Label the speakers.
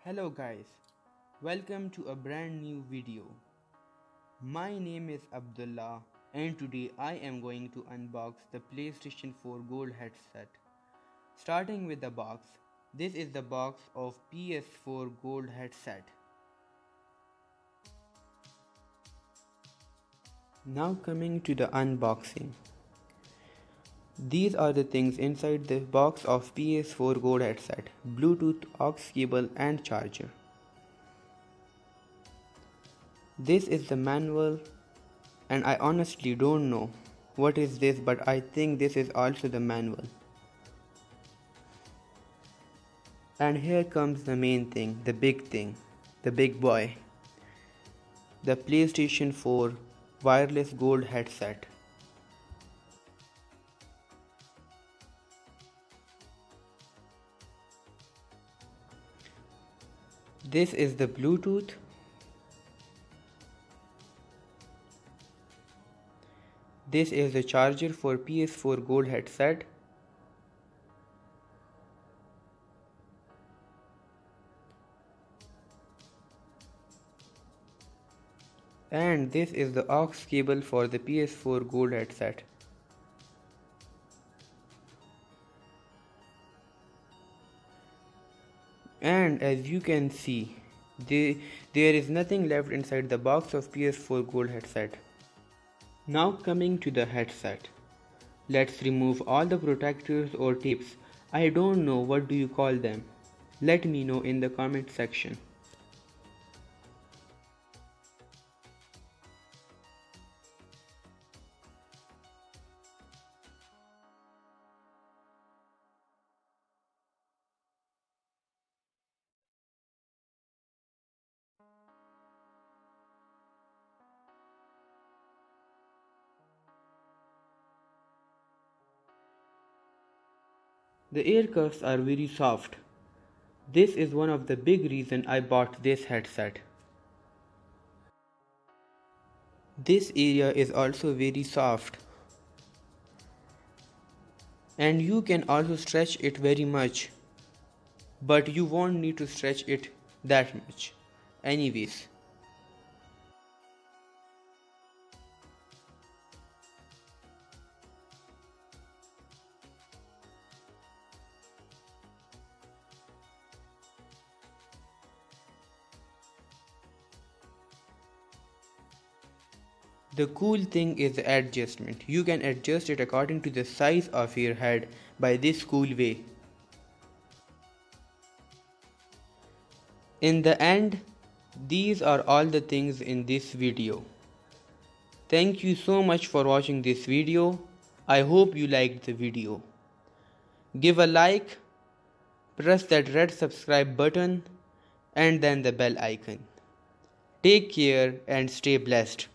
Speaker 1: Hello guys, welcome to a brand new video. My name is Abdullah and today I am going to unbox the PlayStation 4 Gold headset. Starting with the box, this is the box of PS4 Gold headset. Now coming to the unboxing. These are the things inside the box of PS4 Gold headset: Bluetooth, aux cable and charger. This is the manual and I honestly don't know what is this, but I think this is also the manual. And here comes the main thing, the big boy. The PlayStation 4 wireless gold headset. This is the Bluetooth. This is the charger for PS4 Gold headset. And this is the aux cable for the PS4 Gold headset. And as you can see, there is nothing left inside the box of PS4 Gold headset. Now coming to the headset. Let's remove all the protectors or tapes. I don't know what do you call them. Let me know in the comment section. The ear cuffs are very soft. This is one of the big reasons I bought this headset. This area is also very soft. And you can also stretch it very much. But you won't need to stretch it that much. Anyways. The cool thing is the adjustment. You can adjust it according to the size of your head by this cool way. In the end, these are all the things in this video. Thank you so much for watching this video. I hope you liked the video. Give a like, press that red subscribe button and then the bell icon. Take care and stay blessed.